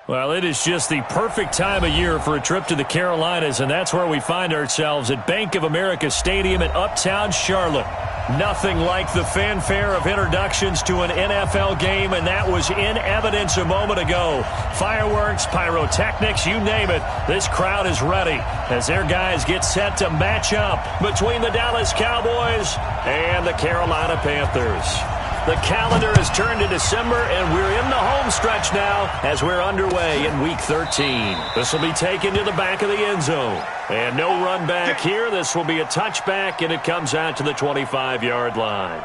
Well, it is just the perfect time of year for a trip to the Carolinas, and that's where we find ourselves at Bank of America Stadium in Uptown Charlotte. Nothing like the fanfare of introductions to an NFL game, and that was in evidence a moment ago. Fireworks, pyrotechnics, you name it. This crowd is ready as their guys get set to match up between the Dallas Cowboys and the Carolina Panthers. The calendar has turned to December, and we're in the home stretch now as we're underway in Week 13. This will be taken to the back of the end zone. And no run back here. This will be a touchback, and it comes out to the 25-yard line.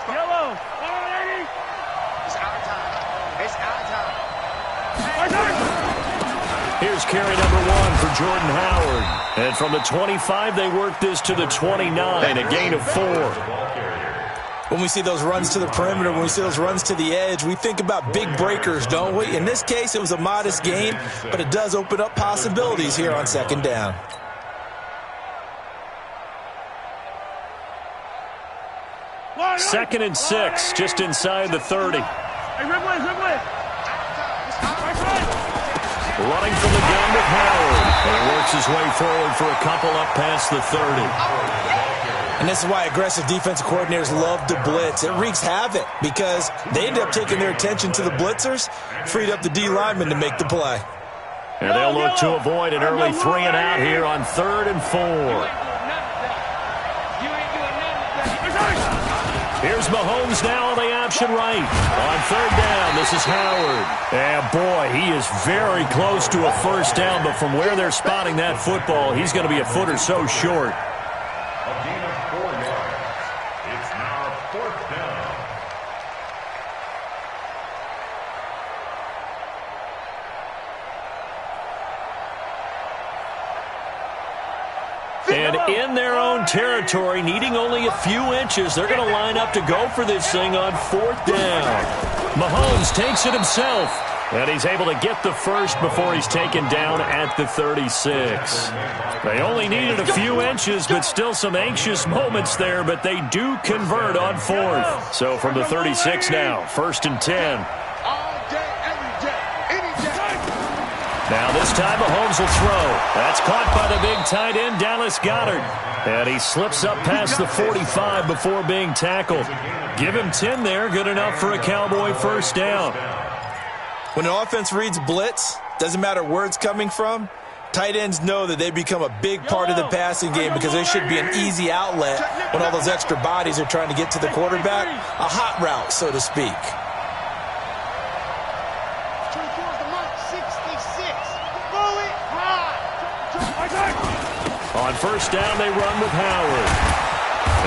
Yellow. It's our time. It's our time. Here's carry number 1 for Jordan Howard. And from the 25, they work this to the 29, a gain of 4. When we see those runs to the perimeter, when we see those runs to the edge, we think about big breakers, don't we? In this case, it was a modest gain, but it does open up possibilities here on second down. Second and 6, just inside the 30. Running from the gun with Howard. And works his way forward for a couple up past the 30. And this is why aggressive defensive coordinators love to blitz. It wreaks havoc because they end up taking their attention to the blitzers, freed up the D linemen to make the play. And they'll look to avoid an early 3 and out here on 3rd and 4. Here's Mahomes now on the option right. On 3rd down, this is Howard. And boy, he is very close to a first down, but from where they're spotting that football, he's going to be a foot or so short. A gain of 4 yards. It's now 4th down. And in their own territory, needing only a few inches, they're going to line up to go for this thing on 4th down. Mahomes takes it himself, and he's able to get the first before he's taken down at the 36. They only needed a few inches, but still some anxious moments there, but they do convert on 4th. So from the 36 now, 1st and 10. Now this time Mahomes will throw. That's caught by the big tight end, Dallas Goedert. And he slips up past the 45 before being tackled. Give him 10 there, good enough for a Cowboy first down. When an offense reads blitz, doesn't matter where it's coming from, tight ends know that they become a big part of the passing game because they should be an easy outlet when all those extra bodies are trying to get to the quarterback. A hot route, so to speak. On 1st down, they run with Howard.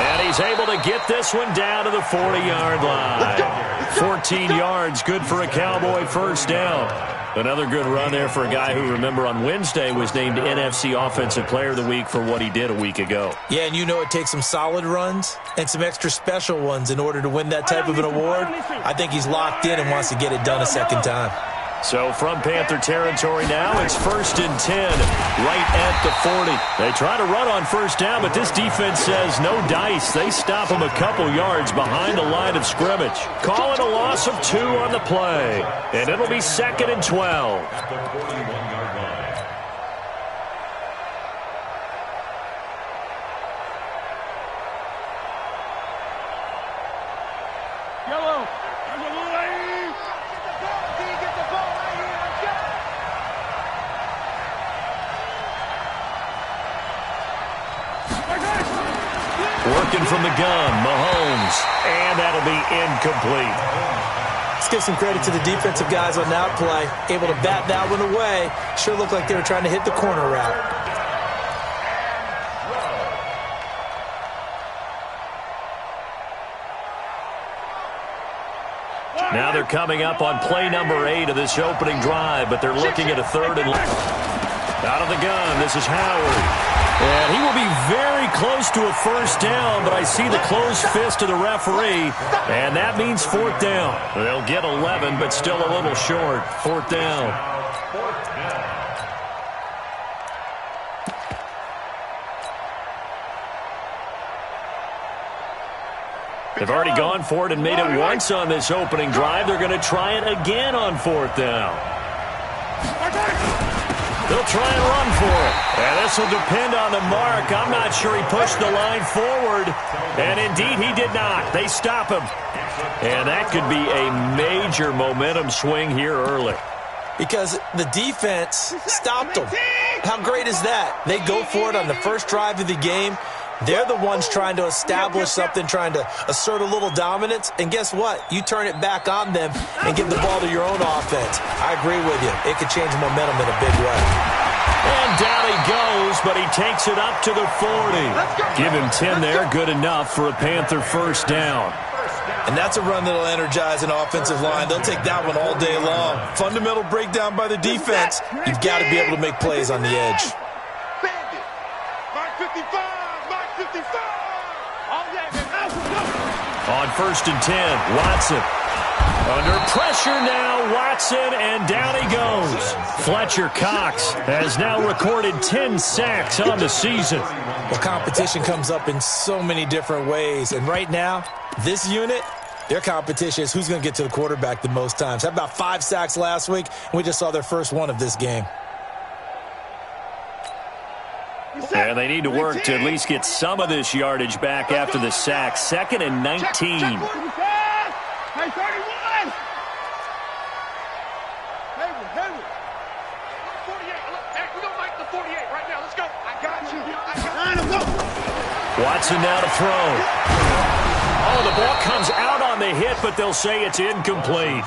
And he's able to get this one down to the 40-yard line. 14 yards, good for a Cowboy first down. Another good run there for a guy who, remember, on Wednesday was named NFC Offensive Player of the Week for what he did a week ago. Yeah, and you know it takes some solid runs and some extra special ones in order to win that type of an award. I think he's locked in and wants to get it done a second time. So from Panther territory now, it's 1st and 10, right at the 40. They try to run on 1st down, but this defense says no dice. They stop him a couple yards behind the line of scrimmage. Call it a loss of 2 on the play, and it'll be 2nd and 12. At the 41-yard line. Yellow. Working from the gun, Mahomes, and that'll be incomplete. Let's give some credit to the defensive guys on that play. Able to bat that one away. Sure looked like they were trying to hit the corner route. Now they're coming up on play number 8 of this opening drive, but they're looking at a 3rd and Out of the gun, this is Howard. And he will be very close to a first down, but I see the closed fist of the referee, and that means fourth down. They'll get 11, but still a little short. Fourth down. They've already gone for it and made it once on this opening drive. They're going to try it again on fourth down. They'll try and run for it. And this will depend on the mark. I'm not sure he pushed the line forward. And indeed, he did not. They stop him. And that could be a major momentum swing here early. Because the defense stopped them. How great is that? They go for it on the first drive of the game. They're the ones trying to establish something, trying to assert a little dominance. And guess what? You turn it back on them and give the ball to your own offense. I agree with you. It could change momentum in a big way. And down he goes, but he takes it up to the 40. Give him 10 there. Good enough for a Panther first down. And that's a run that'll energize an offensive line. They'll take that one all day long. Fundamental breakdown by the defense. You've got to be able to make plays on the edge. On first and 10, Watson. Under pressure now, Watson, and down he goes. Fletcher Cox has now recorded 10 sacks on the season. Well, competition comes up in so many different ways. And right now, this unit, their competition is who's going to get to the quarterback the most times. Had about 5 sacks last week, and we just saw their first one of this game. And they need to work to at least get some of this yardage back after the sack. 2nd and 19. Hey, 31! Hayward. 48. Hey, we don't like the 48 right now. Let's go. I got you. Watson now to throw. Oh, the ball comes out on the hit, but they'll say it's incomplete.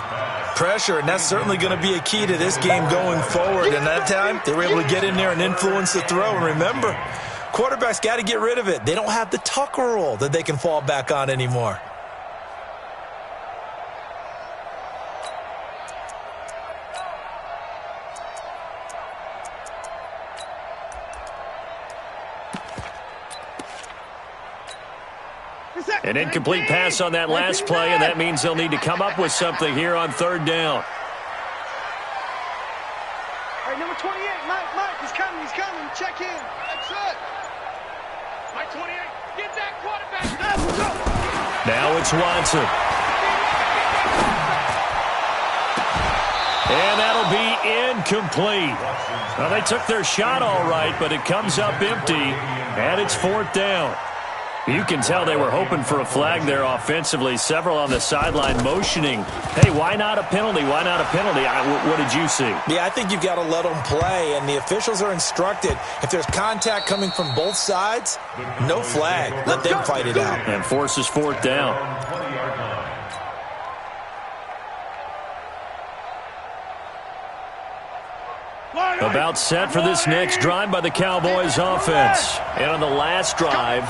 Pressure, and that's certainly going to be a key to this game going forward. And that time, they were able to get in there and influence the throw. And remember, quarterbacks got to get rid of it. They don't have the Tucker rule that they can fall back on anymore. An incomplete pass on that last play, and that means they'll need to come up with something here on third down. All right, number 28, Mike, he's coming. Check in. That's it. Mike 28, get that quarterback. Now it's Watson. And that'll be incomplete. Well, they took their shot all right, but it comes up empty, and it's fourth down. You can tell they were hoping for a flag there offensively. Several on the sideline motioning, hey, why not a penalty? Why not a penalty? What did you see? Yeah, I think you've got to let them play, and the officials are instructed. If there's contact coming from both sides, no flag. Let them fight it out. And forces fourth down. About set for this next drive by the Cowboys offense. And on the last drive,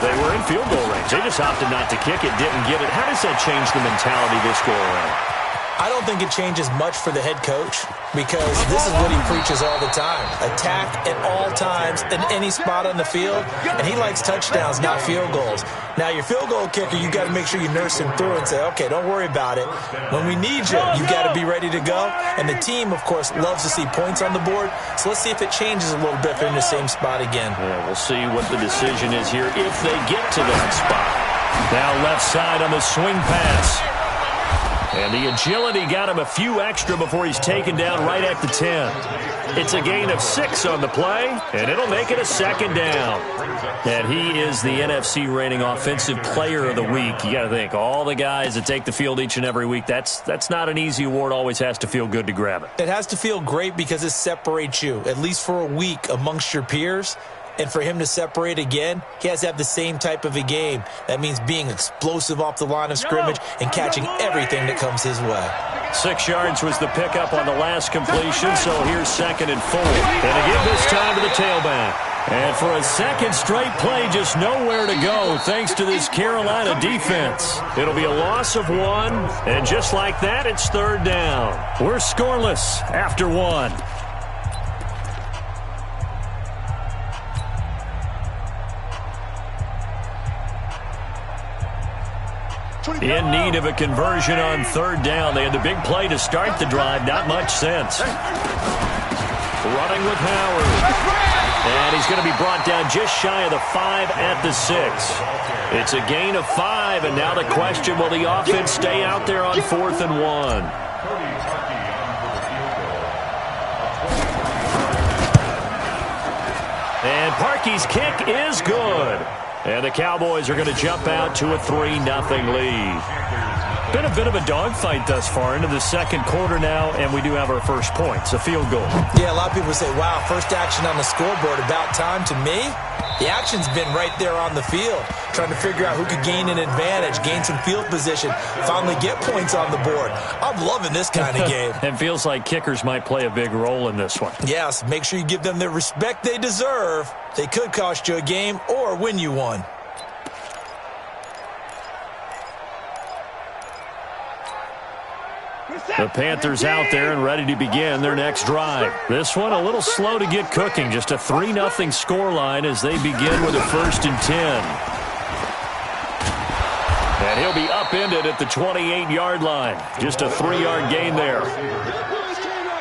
they were in field goal range. They just opted not to kick it, didn't get it. How does that change the mentality this go around? I don't think it changes much for the head coach because this is what he preaches all the time. Attack at all times in any spot on the field, and he likes touchdowns, not field goals. Now, your field goal kicker, you got to make sure you nurse him through and say, okay, don't worry about it. When we need you, you got to be ready to go. And the team, of course, loves to see points on the board, so let's see if it changes a little bit if they're in the same spot again. Yeah, we'll see what the decision is here if they get to that spot. Now left side on the swing pass. And the agility got him a few extra before he's taken down right at the 10. It's a gain of 6 on the play, and it'll make it a second down. And he is the NFC reigning offensive player of the week. You got to think, all the guys that take the field each and every week, that's not an easy award. Always has to feel good to grab it. It has to feel great because it separates you, at least for a week, amongst your peers. And for him to separate again, he has to have the same type of a game. That means being explosive off the line of scrimmage and catching everything that comes his way. 6 yards was the pickup on the last completion, so here's 2nd and 4. And again this time to the tailback. And for a second straight play, just nowhere to go thanks to this Carolina defense. It'll be a loss of 1, and just like that, it's third down. We're scoreless after 1. In need of a conversion on third down. They had the big play to start the drive. Not much sense. Running with Howard. And he's going to be brought down just shy of the 5 at the 6. It's a gain of 5, and now the question, will the offense stay out there on 4th and 1? And Parkey's kick is good. And the Cowboys are going to jump out to a 3-0 lead. Been a bit of a dogfight thus far into the second quarter now, and we do have our first points, a field goal. Yeah, a lot of people say, wow, first action on the scoreboard, about time. To me, the action's been right there on the field, trying to figure out who could gain an advantage, gain some field position, finally get points on the board. I'm loving this kind of game. It feels like kickers might play a big role in this one. Yes, make sure you give them the respect they deserve. They could cost you a game or win you one. The Panthers out there and ready to begin their next drive. This one a little slow to get cooking. Just a 3-0 scoreline as they begin with a 1st and 10. And he'll be upended at the 28-yard line. Just a 3-yard gain there.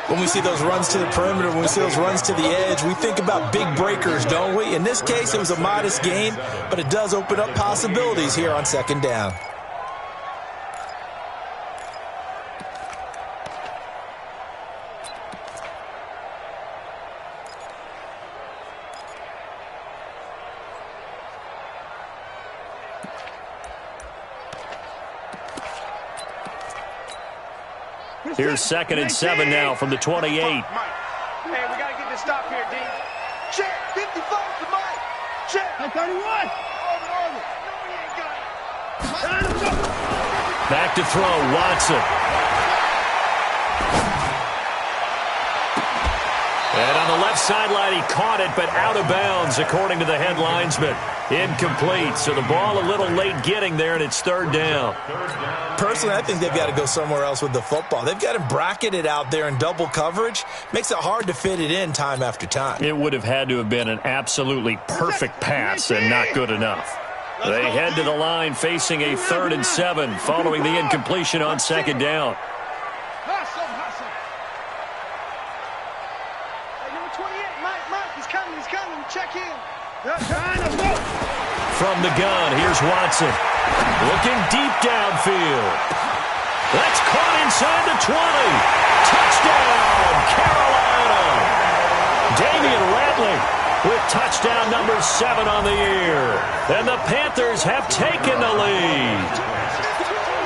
When we see those runs to the perimeter, when we see those runs to the edge, we think about big breakers, don't we? In this case, it was a modest gain, but it does open up possibilities here on 2nd down. Here's 2nd and 7 now from the 28. Hey, we got to get this stop here, D. Check. 55 to Mike. Check. 31. Back to throw, Watson. And on the left sideline, he caught it, but out of bounds, according to the head linesman. Incomplete. So the ball a little late getting there, and it's 3rd down. Personally, I think they've got to go somewhere else with the football. They've got him bracketed out there in double coverage. Makes it hard to fit it in time after time. It would have had to have been an absolutely perfect pass and not good enough. They head to the line facing a 3rd and 7 following the incompletion on 2nd down. Check in. From the gun, here's Watson. Looking deep downfield. That's caught inside the 20. Touchdown, Carolina. Damian Ratley with touchdown number 7 on the year. And the Panthers have taken the lead.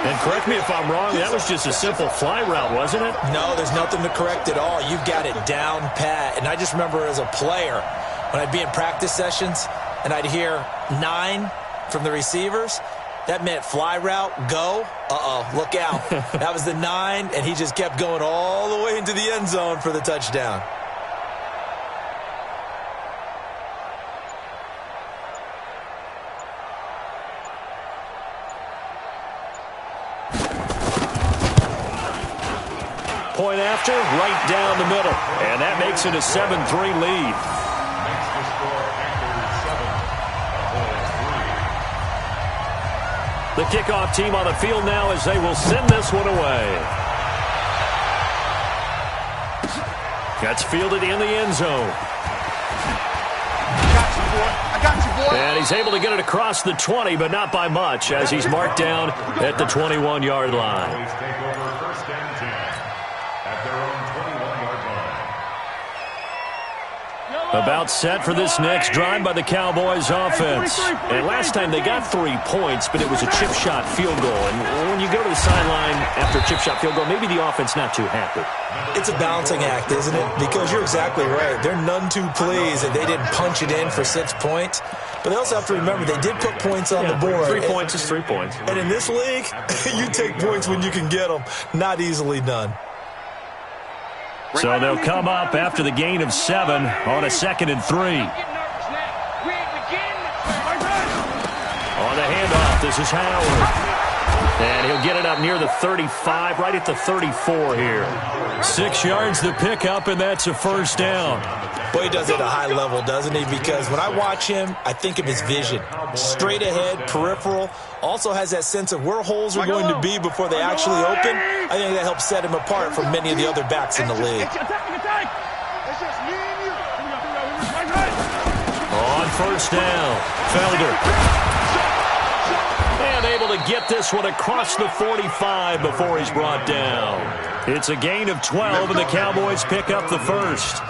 And correct me if I'm wrong, that was just a simple fly route, wasn't it? No, there's nothing to correct at all. You've got it down pat. And I just remember as a player, when I'd be in practice sessions and I'd hear 9 from the receivers, that meant fly route, go. Uh-oh, look out. That was the 9, and he just kept going all the way into the end zone for the touchdown. Point after, right down the middle. And that makes it a 7-3 lead. The kickoff team on the field now as they will send this one away. That's fielded in the end zone. I got you, boy. And he's able to get it across the 20, but not by much, as he's marked down at the 21-yard line. Take over 1st and 10 at their own 21-yard line. About set for this next drive by the Cowboys offense. And last time they got 3 points, but it was a chip shot field goal. And when you go to the sideline after a chip shot field goal, maybe the offense not too happy. It's a balancing act, isn't it? Because you're exactly right. They're none too pleased that they didn't punch it in for 6 points. But they also have to remember they did put points on the board. 3 points is 3 points. And in this league, you take points when you can get them. Not easily done. So they'll come up after the gain of 7 on a 2nd and 3. On the handoff, this is Howard. And he'll get it up near the 35, right at the 34 here. 6 yards the pickup, and that's a first down. Boy, he does it at a high level, doesn't he? Because when I watch him, I think of his vision. Straight ahead, peripheral. Also has that sense of where holes are going to be before they actually open. I think that helps set him apart from many of the other backs in the league. On first down, Felder. And able to get this one across the 45 before he's brought down. It's a gain of 12, and the Cowboys pick up the first.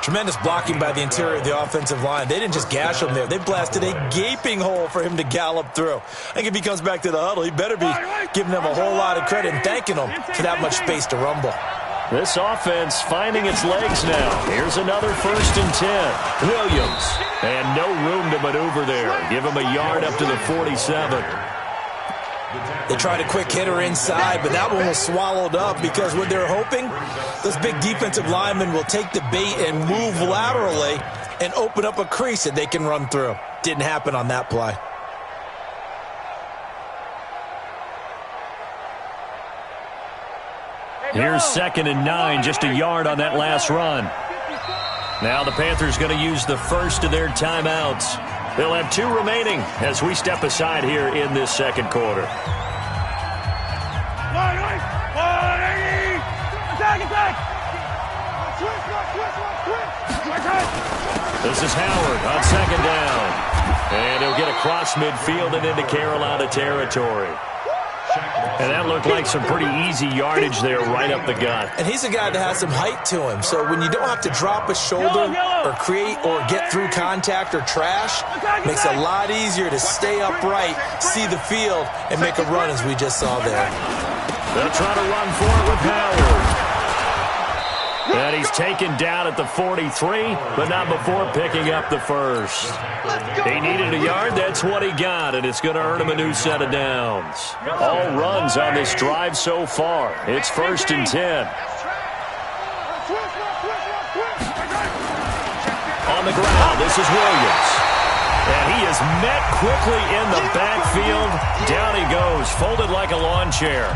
Tremendous blocking by the interior of the offensive line. They didn't just gash him there. They blasted a gaping hole for him to gallop through. I think if he comes back to the huddle, he better be giving them a whole lot of credit and thanking them for that much space to rumble. This offense finding its legs now. Here's another 1st and 10. Williams. And no room to maneuver there. Give him a yard up to the 47. They tried a quick hitter inside, but that one was swallowed up because what they're hoping, those big defensive linemen will take the bait and move laterally and open up a crease that they can run through. Didn't happen on that play. Here's 2nd and 9, just a yard on that last run. Now the Panthers going to use the first of their timeouts. They'll have 2 remaining as we step aside here in this second quarter. This is Howard on 2nd down. And he'll get across midfield and into Carolina territory. And that looked like some pretty easy yardage there right up the gut. And he's a guy that has some height to him. So when you don't have to drop a shoulder or create or get through contact or trash, makes it a lot easier to stay upright, see the field, and make a run as we just saw there. They'll try to run for it with Howard. And he's taken down at the 43, but not before picking up the first. He needed a yard. That's what he got, and it's going to earn him a new set of downs. All runs on this drive so far. It's 1st and 10. On the ground, this is Williams. And he is met quickly in the backfield. Down he goes, folded like a lawn chair.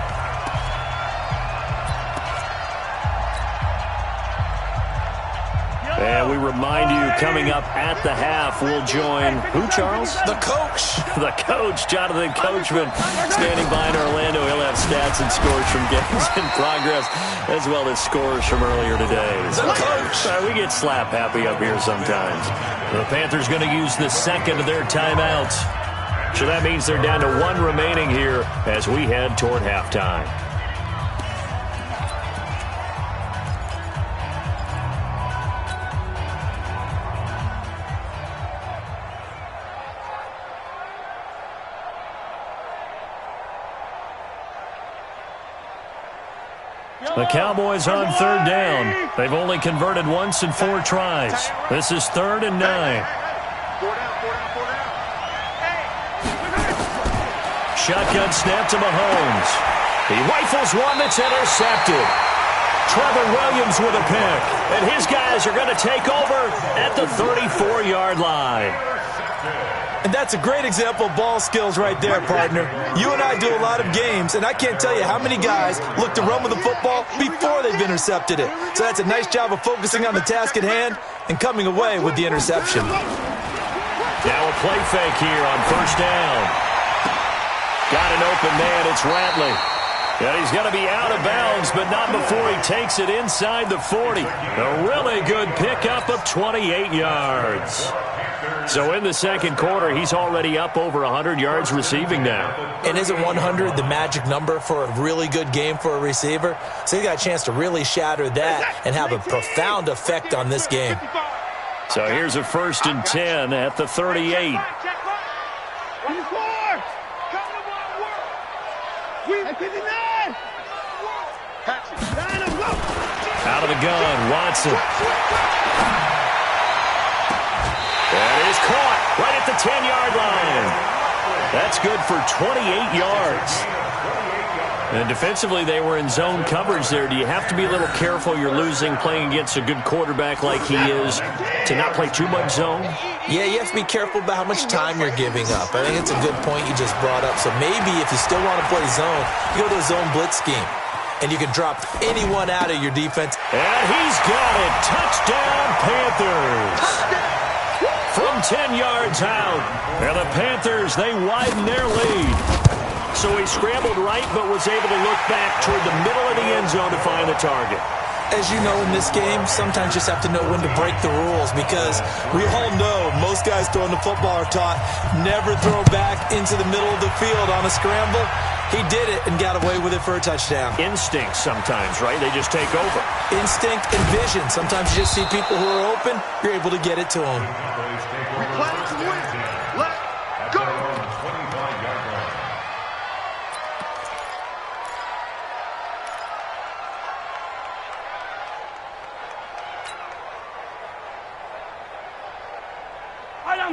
And we remind you, coming up at the half, we'll join who, Charles? The coach. The coach, Jonathan Coachman, standing by in Orlando. He'll have stats and scores from games in progress, as well as scores from earlier today. The coach. We get slap happy up here sometimes. The Panthers going to use the second of their timeouts. So that means they're down to 1 remaining here as we head toward halftime. The Cowboys on 3rd down. They've only converted once in 4 tries. This is 3rd and 9. Shotgun snap to Mahomes. He rifles one that's intercepted. Trevor Williams with a pick. And his guys are going to take over at the 34-yard line. And that's a great example of ball skills right there, partner. You and I do a lot of games, and I can't tell you how many guys look to run with the football before they've intercepted it. So that's a nice job of focusing on the task at hand and coming away with the interception. Now a play fake here on 1st down. Got an open man, it's Ratley. And he's going to be out of bounds, but not before he takes it inside the 40. A really good pickup of 28 yards. So in the second quarter, he's already up over 100 yards receiving now. And isn't 100 the magic number for a really good game for a receiver? So he got a chance to really shatter that and have a profound effect on this game. So here's a 1st and 10 at the 38. Out of the gun, Watson. That is caught right at the 10-yard line. That's good for 28 yards. And defensively, they were in zone coverage there. Do you have to be a little careful you're losing playing against a good quarterback like he is to not play too much zone? Yeah, you have to be careful about how much time you're giving up. I think it's a good point you just brought up. So maybe if you still want to play zone, you go to a zone blitz scheme. And you can drop anyone out of your defense. And he's got it. Touchdown, Panthers. From 10 yards out. And the Panthers, they widen their lead. So he scrambled right, but was able to look back toward the middle of the end zone to find the target. As you know, in this game, sometimes you just have to know when to break the rules because we all know most guys throwing the football are taught never throw back into the middle of the field on a scramble. He did it and got away with it for a touchdown. Instinct sometimes, right? They just take over. Instinct and vision. Sometimes you just see people who are open, you're able to get it to them. We play to win. Let's go.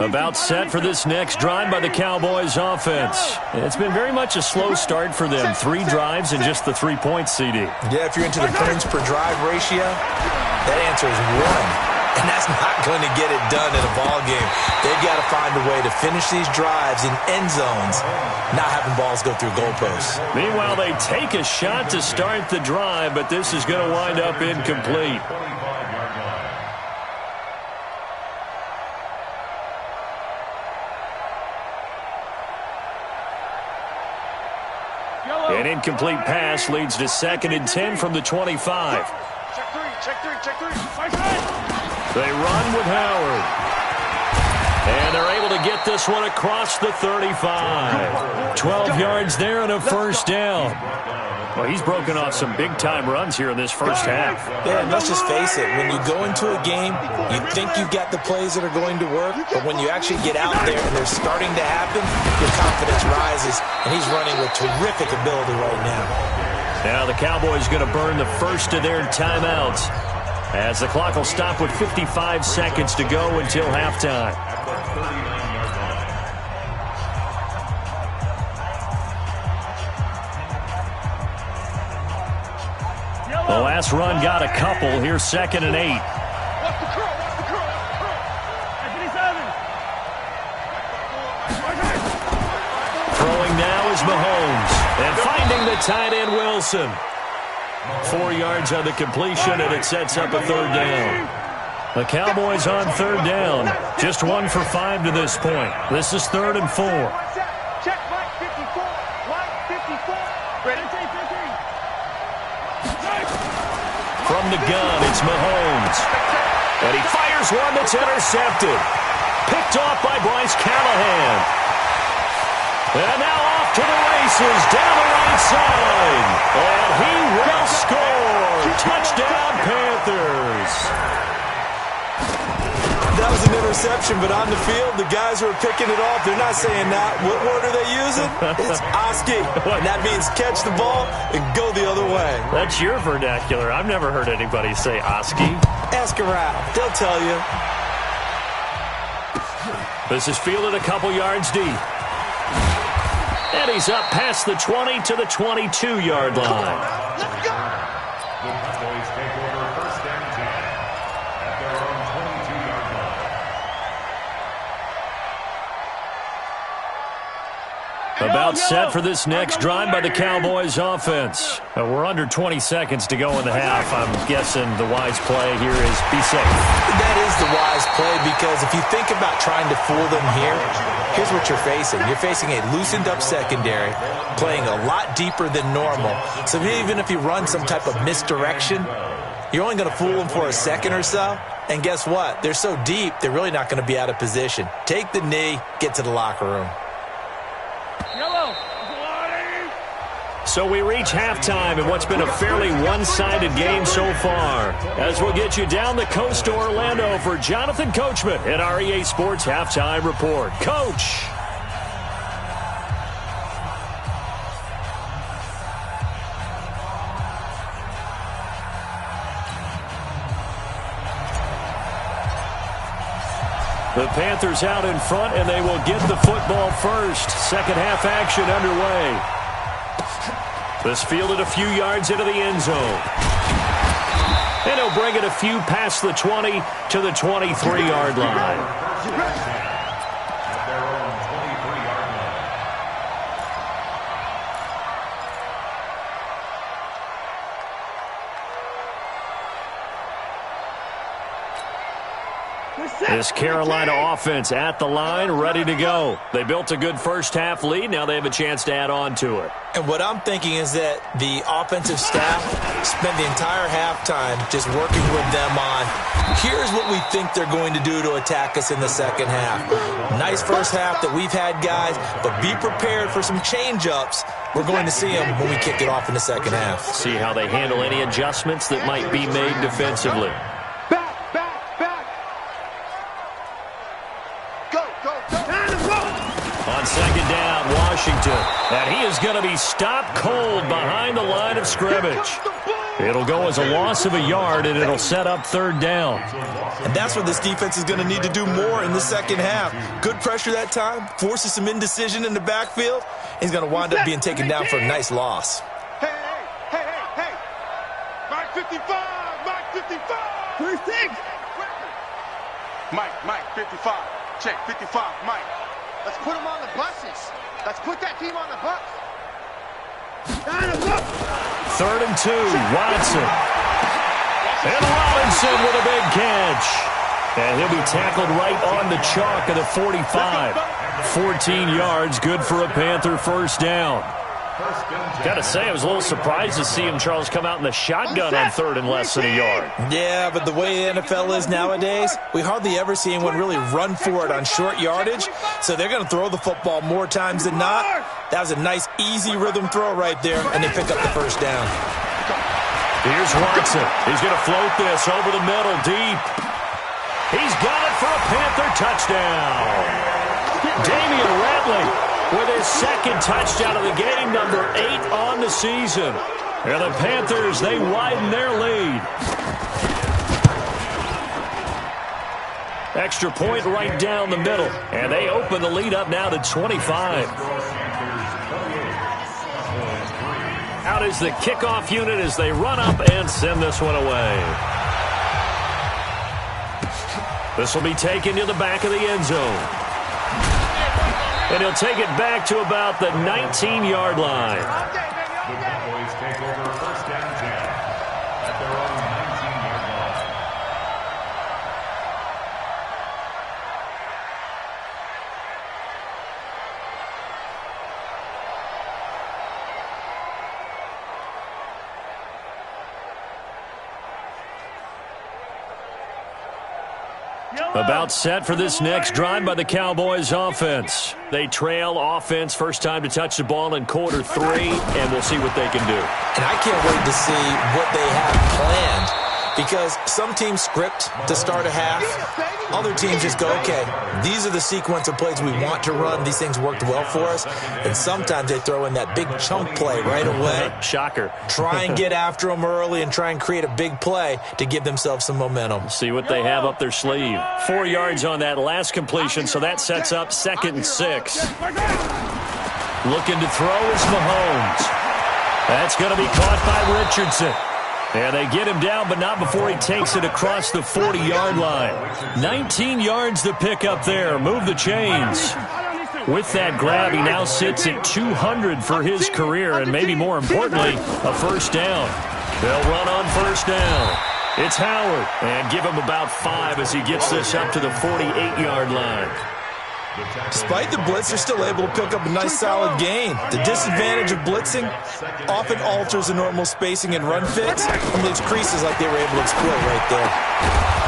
About set for this next drive by the Cowboys offense. It's been very much a slow start for them. 3 drives and just the 3 points, CD. Yeah, if you're into the points per drive ratio, that answer is 1. And that's not going to get it done in a ball game. They've got to find a way to finish these drives in end zones, not having balls go through goalposts. Meanwhile, they take a shot to start the drive, but this is going to wind up incomplete. An incomplete pass leads to 2nd and 10 from the 25. Check three. They run with Howard. And they're able to get this one across the 35. 12 yards there and a first down. Well, he's broken off some big-time runs here in this first half. Yeah, and let's just face it. When you go into a game, you think you've got the plays that are going to work, but when you actually get out there and they're starting to happen, your confidence rises, and he's running with terrific ability right now. Now the Cowboys going to burn the first of their timeouts as the clock will stop with 55 seconds to go until halftime. The last run got a couple. Here's 2nd and 8. Watch the curl. Throwing now is Mahomes. And finding the tight end, Wilson. 4 yards on the completion, and it sets up a 3rd down. The Cowboys on 3rd down. Just 1 for 5 to this point. This is 3rd and 4. Check Mike 54. Mike 54. Ready? From the gun, it's Mahomes. And he fires one that's intercepted. Picked off by Bryce Callahan. And now off to the races down the right side. And he will score. Touchdown, Panthers. That was an interception, but on the field, the guys who are picking it off, they're not saying that. What word are they using? It's Oski. And that means catch the ball and go the other way. That's your vernacular. I've never heard anybody say Oski. Ask around. They'll tell you. This is fielded a couple yards deep. And he's up past the 20 to the 22-yard line. Let's go. The Cowboys take over 1st and 10 at their own 22-yard line. About set for this next drive by the Cowboys offense. We're under 20 seconds to go in the half. I'm guessing the wise play here is be safe. That is the wise play because if you think about trying to fool them here, here's what you're facing. You're facing a loosened-up secondary, playing a lot deeper than normal. So even if you run some type of misdirection, you're only going to fool them for a second or so. And guess what? They're so deep, they're really not going to be out of position. Take the knee, get to the locker room. So we reach halftime in what's been a fairly one-sided game so far. As we'll get you down the coast to Orlando for Jonathan Coachman at our EA Sports Halftime Report. Coach! The Panthers out in front, and they will get the football first. Second half action underway. This fielded a few yards into the end zone. And he'll bring it a few past the 20 to the 23-yard line. This Carolina offense at the line, ready to go. They built a good first-half lead. Now they have a chance to add on to it. And what I'm thinking is that the offensive staff spent the entire halftime just working with them on, here's what we think they're going to do to attack us in the second half. Nice first half that we've had, guys, but be prepared for some change-ups. We're going to see them when we kick it off in the second half. See how they handle any adjustments that might be made defensively. On second down, Washington. And he is going to be stopped cold behind the line of scrimmage. It'll go as a loss of a yard, and it'll set up third down. And that's what this defense is going to need to do more in the second half. Good pressure that time, forces some indecision in the backfield. He's going to wind up being taken down for a nice loss. Hey. Mike 55, Mike 55. First thing. Mike 55. Check 55, Mike. Let's put them on the buses. Let's put that team on the bus. 3rd and 2, Watson. And Robinson with a big catch. And he'll be tackled right on the chalk of the 45. 14 yards, good for a Panther first down. Got to say, I was a little surprised to see him, Charles, come out in the shotgun on 3rd and less than a yard. Yeah, but the way the NFL is nowadays, we hardly ever see anyone really run for it on short yardage. So they're going to throw the football more times than not. That was a nice, easy rhythm throw right there, and they pick up the first down. Here's Watson. He's going to float this over the middle, deep. He's got it for a Panther touchdown. Damian Ratley with his second touchdown of the game, number 8 on the season. And the Panthers, they widen their lead. Extra point right down the middle. And they open the lead up now to 25. Out is the kickoff unit as they run up and send this one away. This will be taken to the back of the end zone. And he'll take it back to about the 19-yard line. The Cowboys take over first down 10 at their own 19-yard line. About set for this next drive by the Cowboys offense. They trail offense, first time to touch the ball in quarter 3, and we'll see what they can do. And I can't wait to see what they have planned, because some teams script to start a half. Other teams just go, okay, these are the sequence of plays we want to run. These things worked well for us. And sometimes they throw in that big chunk play right away. Shocker. Try and get after them early and try and create a big play to give themselves some momentum. See what they have up their sleeve. 4 yards on that last completion, so that sets up 2nd and 6. Looking to throw is Mahomes. That's going to be caught by Richardson. And they get him down, but not before he takes it across the 40-yard line. 19 yards to pick up there. Move the chains. With that grab, he now sits at 200 for his career, and maybe more importantly, a first down. They'll run on first down. It's Howard, and give him about 5 as he gets this up to the 48-yard line. Despite the blitz, they're still able to pick up a nice solid gain. The disadvantage of blitzing often alters the normal spacing and run fits and leaves creases like they were able to exploit right there.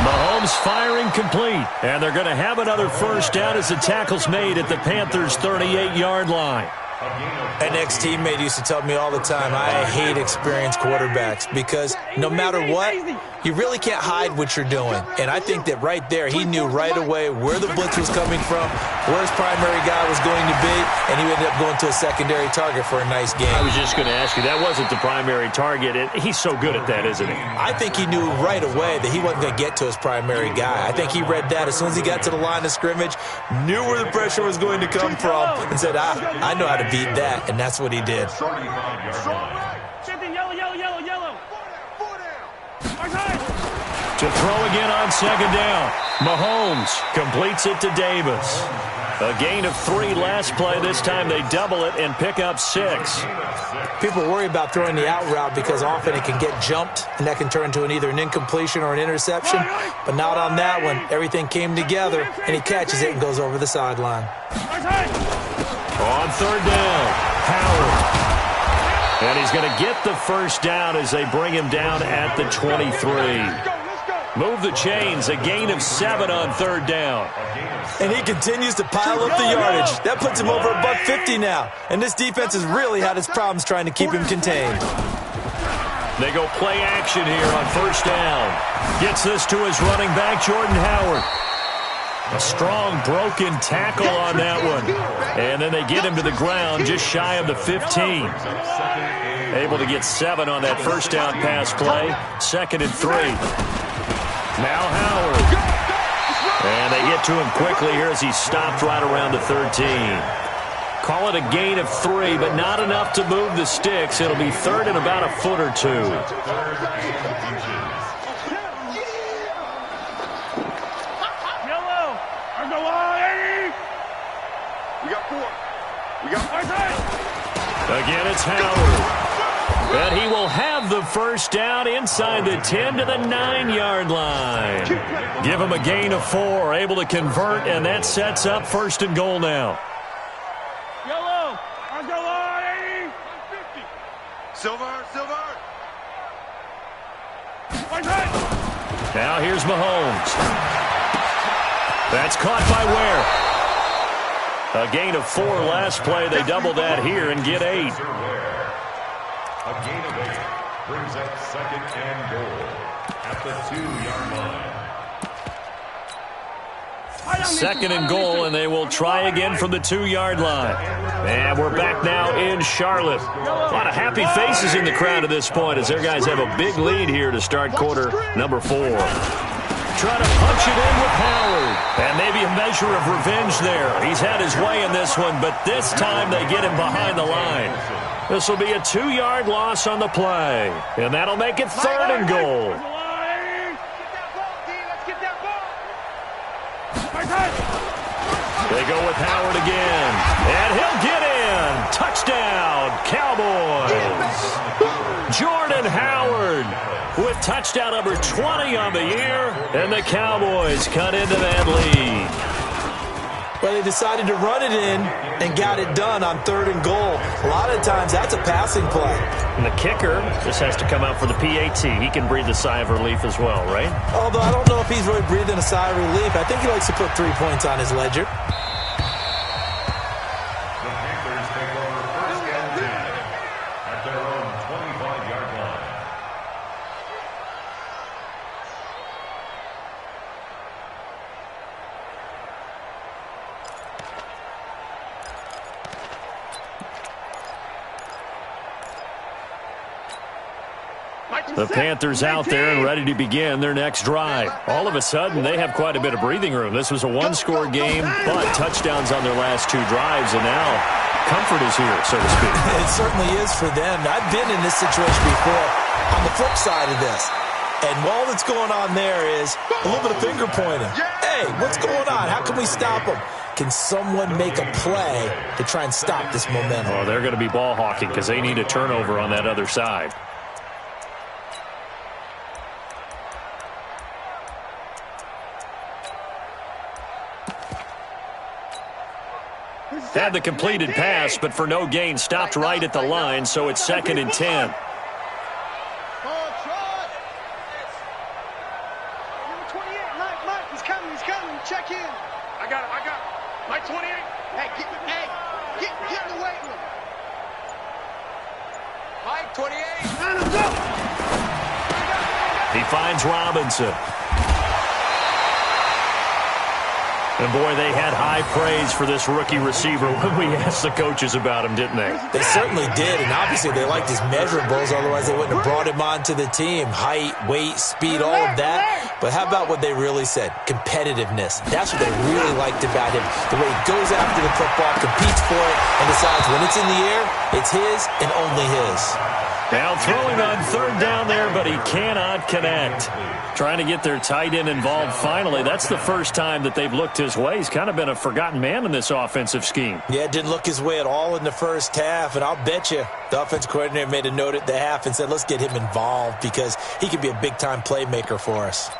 Mahomes firing complete, and they're going to have another first down as the tackle's made at the Panthers' 38-yard line. An ex-teammate used to tell me all the time, I hate experienced quarterbacks because no matter what, you really can't hide what you're doing. And I think that right there, he knew right away where the blitz was coming from, where his primary guy was going to be, and he ended up going to a secondary target for a nice game. I was just going to ask you, that wasn't the primary target. He's so good at that, isn't he? I think he knew right away that he wasn't going to get to his primary guy. I think he read that as soon as he got to the line of scrimmage, knew where the pressure was going to come from, and said, I know how to beat that, and that's what he did. To throw again on second down. Mahomes completes it to Davis. A gain of 3 last play. This time they double it and pick up 6. People worry about throwing the out route because often it can get jumped, and that can turn into either an incompletion or an interception. But not on that one. Everything came together, and he catches it and goes over the sideline. On third down, Howard. And he's going to get the first down as they bring him down at the 23. Move the chains, a gain of 7 on third down. And he continues to pile up the yardage. That puts him over $150 now. And this defense has really had its problems trying to keep him contained. They go play action here on first down. Gets this to his running back, Jordan Howard. A strong broken tackle on that one. And then they get him to the ground just shy of the 15. Able to get 7 on that first down pass play. 2nd and 3. Now Howard. And they get to him quickly here as he's stopped right around the 13. Call it a gain of 3, but not enough to move the sticks. It'll be 3rd and about a foot or 2. Yellow. On the line. We got 4. We got 5. Again, it's Howard. And he will have the first down inside the 10 to the 9-yard line. Give him a gain of 4, able to convert, and that sets up 1st and goal now. Yellow, on the line. 150. Silver. Now here's Mahomes. That's caught by Ware. A gain of 4 last play. They double that here and get 8. A gain of 8 brings up 2nd and goal at the 2-yard line. 2nd and goal, and they will try again from the 2-yard line. And we're back now in Charlotte. A lot of happy faces in the crowd at this point as their guys have a big lead here to start quarter number 4. Trying to punch it in with Howard. And maybe a measure of revenge there. He's had his way in this one, but this time they get him behind the line. This will be a 2-yard loss on the play. And that'll make it 3rd and goal. They go with Howard again. And he'll get in. Touchdown, Cowboys. Jordan Howard with touchdown number 20 on the year. And the Cowboys cut into that lead. Well, they decided to run it in and got it done on 3rd and goal. A lot of times, that's a passing play. And the kicker just has to come out for the PAT. He can breathe a sigh of relief as well, right? Although I don't know if he's really breathing a sigh of relief. I think he likes to put 3 points on his ledger. The Panthers take over 1st and 10 at their own 25-yard line. The Panthers out there and ready to begin their next drive. All of a sudden, they have quite a bit of breathing room. This was a 1-score game, but touchdowns on their last 2 drives, and now comfort is here, so to speak. It certainly is for them. I've been in this situation before on the flip side of this. And all that's going on there is a little bit of finger pointing. Hey, what's going on? How can we stop them? Can someone make a play to try and stop this momentum? Oh, they're going to be ball hawking because they need a turnover on that other side. Had the completed pass, but for no gain, stopped right at the line, so it's 2nd and 10. Number 28, Mike, he's coming. Check in. I got it. Mike 28. Hey, get in the weight room. Mike 28. He finds Robinson. And, boy, they had high praise for this rookie receiver when we asked the coaches about him, didn't they? They certainly did, and obviously they liked his measurables, otherwise they wouldn't have brought him onto the team. Height, weight, speed, all of that. But how about what they really said? Competitiveness. That's what they really liked about him. The way he goes after the football, competes for it, and decides when it's in the air, it's his and only his. Now throwing on third down there, but he cannot connect. Trying to get their tight end involved finally. That's the first time that they've looked his way. He's kind of been a forgotten man in this offensive scheme. Yeah, it didn't look his way at all in the first half, and I'll bet you the offense coordinator made a note at the half and said, let's get him involved because he could be a big-time playmaker for us.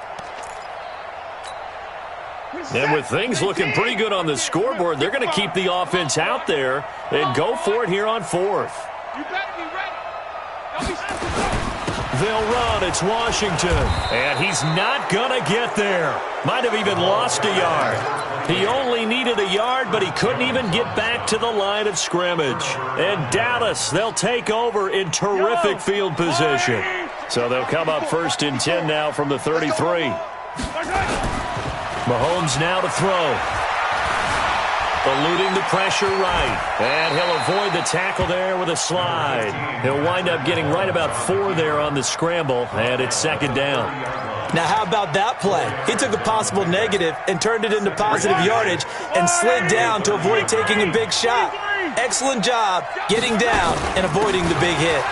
And with things looking pretty good on the scoreboard, they're going to keep the offense out there and go for it here on fourth. You better be ready. Don't be stupid. They'll run. It's Washington. And he's not going to get there. Might have even lost a yard. He only needed a yard, but he couldn't even get back to the line of scrimmage. And Dallas, they'll take over in terrific field position. So they'll come up 1st and 10 now from the 33. Mahomes now to throw. Eluding the pressure right. And he'll avoid the tackle there with a slide. He'll wind up getting right about 4 there on the scramble, and it's 2nd down. Now, how about that play? He took a possible negative and turned it into positive yardage and slid down to avoid taking a big shot. Excellent job getting down and avoiding the big hit.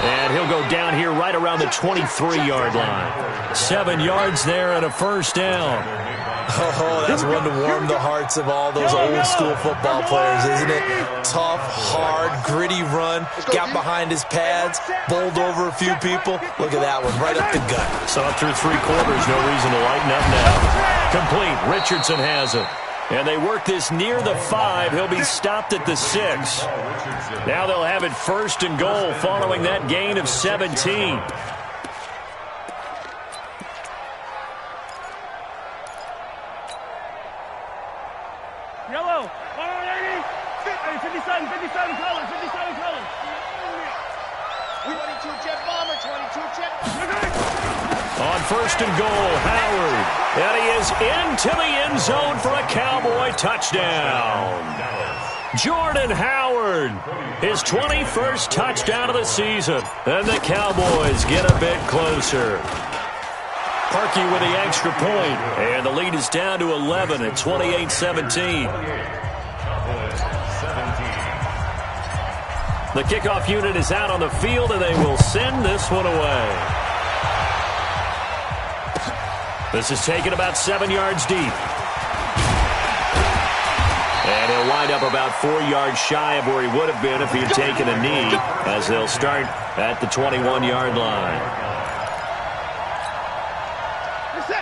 And he'll go down here right around the 23-yard line. 7 yards there and a 1st down. Oh, that's one to warm the hearts of all those old-school football players, isn't it? Tough, hard, gritty run, got behind his pads, bowled over a few people. Look at that one, right up the gut. So up through 3 quarters, no reason to lighten up now. Complete. Richardson has it. And they work this near the 5. He'll be stopped at the 6. Now they'll have it 1st and goal following that gain of 17. Yellow. 57 colors. 22 jet bomber, 22 jet bomber. On 1st and goal, Howard. And he is into the end zone for a Cowboy touchdown. Jordan Howard, his 21st touchdown of the season. And the Cowboys get a bit closer. Parkey with the extra point. And the lead is down to 11 at 28-17. The kickoff unit is out on the field, and they will send this one away. This is taken about 7 yards deep. And he'll wind up about 4 yards shy of where he would have been if he had taken a knee, as they'll start at the 21-yard line.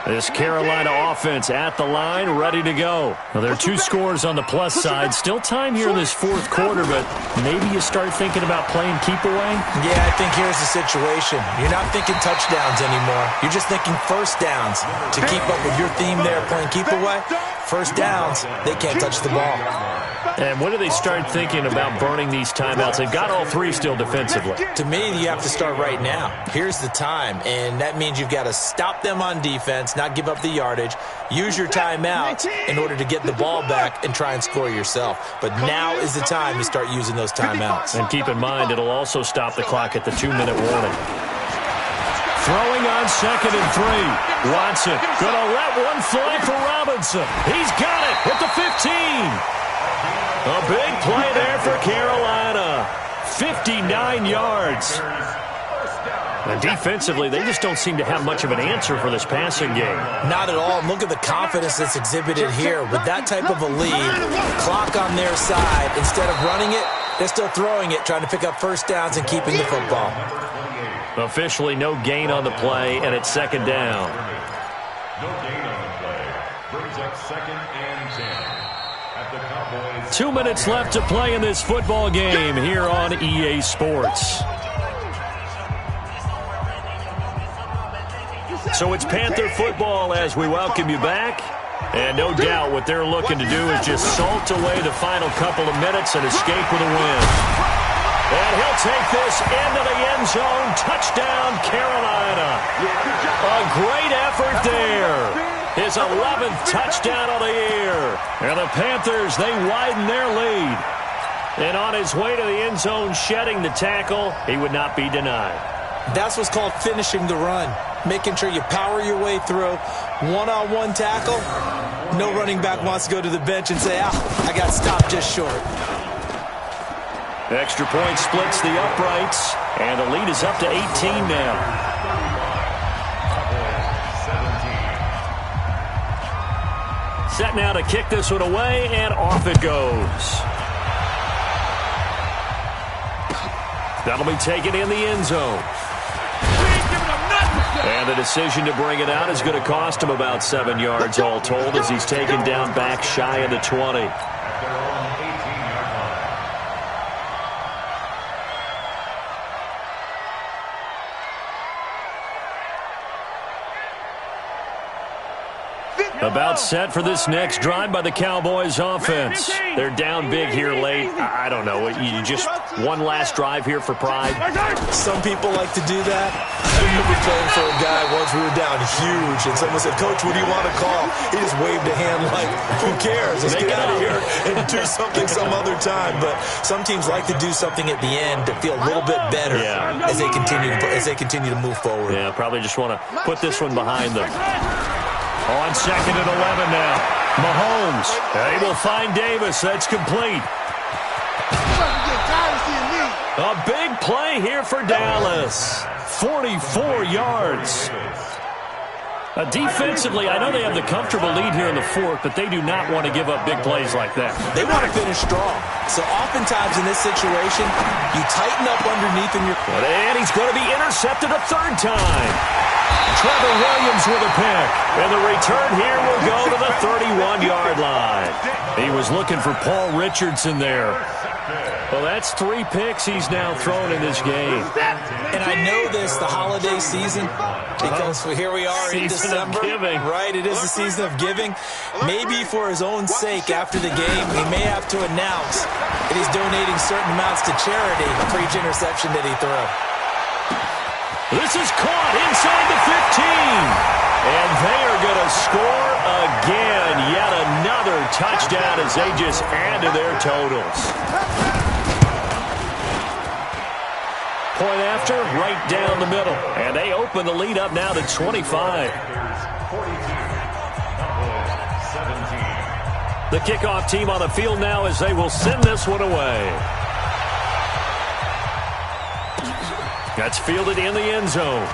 This Carolina offense at the line, ready to go. Well, there are 2 scores on the plus side. Still time here in this 4th quarter, but maybe you start thinking about playing keep away? Yeah, I think here's the situation. You're not thinking touchdowns anymore. You're just thinking 1st downs. To keep up with your theme there, playing keep away, 1st downs, they can't touch the ball. And when do they start thinking about burning these timeouts? They've got all 3 still defensively. To me, you have to start right now. Here's the time, and that means you've got to stop them on defense, not give up the yardage, use your timeouts in order to get the ball back and try and score yourself. But now is the time to start using those timeouts. And keep in mind, it'll also stop the clock at the 2-minute warning. Throwing on 2nd and 3. Watson gonna let one fly for Robinson. He's got it at the 15. A big play there for Carolina. 59 yards. And defensively, they just don't seem to have much of an answer for this passing game. Not at all. Look at the confidence that's exhibited here. With that type of a lead, clock on their side, instead of running it, they're still throwing it, trying to pick up 1st downs and keeping the football. Officially no gain on the play, and it's 2nd down. No gain on the play. Brings up 2nd and 10. 2 minutes left to play in this football game here on EA Sports. So it's Panther football as we welcome you back. And no doubt what they're looking to do is just salt away the final couple of minutes and escape with a win. And he'll take this into the end zone. Touchdown, Carolina. A great effort there. His 11th touchdown of the year. And the Panthers, they widen their lead. And on his way to the end zone, shedding the tackle, he would not be denied. That's what's called finishing the run. Making sure you power your way through. One-on-one tackle. No running back wants to go to the bench and say, I got stopped just short. Extra point splits the uprights, and the lead is up to 18 now. Set now to kick this one away, and off it goes. That'll be taken in the end zone. And the decision to bring it out is going to cost him about 7 yards all told as he's taken down back shy of the 20. About set for this next drive by the Cowboys offense. They're down big here late. I don't know. You just one last drive here for pride. Some people like to do that. I remember playing for a guy once we were down huge, and someone said, Coach, what do you want to call? He just waved a hand like, who cares? Let's get out of here and do something some other time. But some teams like to do something at the end to feel a little bit better as they continue to move forward. Yeah, probably just want to put this one behind them. On 2nd and 11 now. Mahomes. They will find Davis. That's complete. A big play here for Dallas. 44 yards. Defensively, I know they have the comfortable lead here in the fourth, but they do not want to give up big plays like that. They want to finish strong. So oftentimes in this situation, you tighten up underneath in your... And he's going to be intercepted a third time. Trevor Williams with a pick. And the return here will go to the 31-yard line. He was looking for Paul Richardson there. Well, that's 3 picks he's now thrown in this game. And I know this, the holiday season, because here we are in December. Right, it is the season of giving. Maybe for his own sake after the game, he may have to announce that he's donating certain amounts to charity for each interception that he threw. This is caught inside the 15. And they are going to score again. Yet another touchdown as they just add to their totals. Point after, right down the middle. And they open the lead up now to 25. The kickoff team on the field now as they will send this one away. That's fielded in the end zone.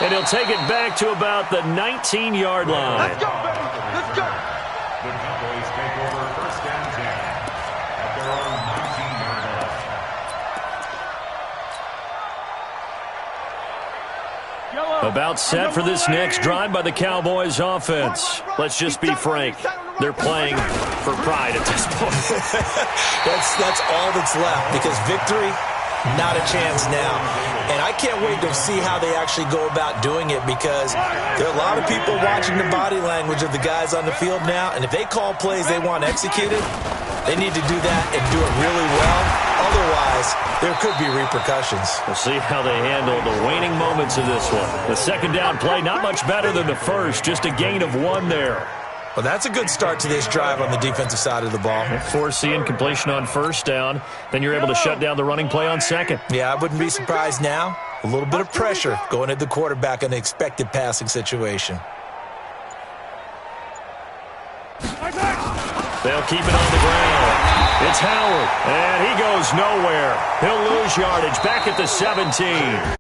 And he'll take it back to about the 19-yard line. Let's go, baby. Let's go. The Cowboys take over first and 10 at their own 19-yard line. About set for this next drive by the Cowboys offense. Let's just be frank. They're playing for pride at this point. That's all that's left because victory, not a chance now. And I can't wait to see how they actually go about doing it because there are a lot of people watching the body language of the guys on the field now. And if they call plays they want executed, they need to do that and do it really well. Otherwise, there could be repercussions. We'll see how they handle the waning moments of this one. The second down play, not much better than the first, just a gain of 1 there. Well, that's a good start to this drive on the defensive side of the ball. Forcing completion on first down. Then you're able to shut down the running play on second. Yeah, I wouldn't be surprised now. A little bit of pressure going at the quarterback in the expected passing situation. They'll keep it on the ground. It's Howard, and he goes nowhere. He'll lose yardage back at the 17.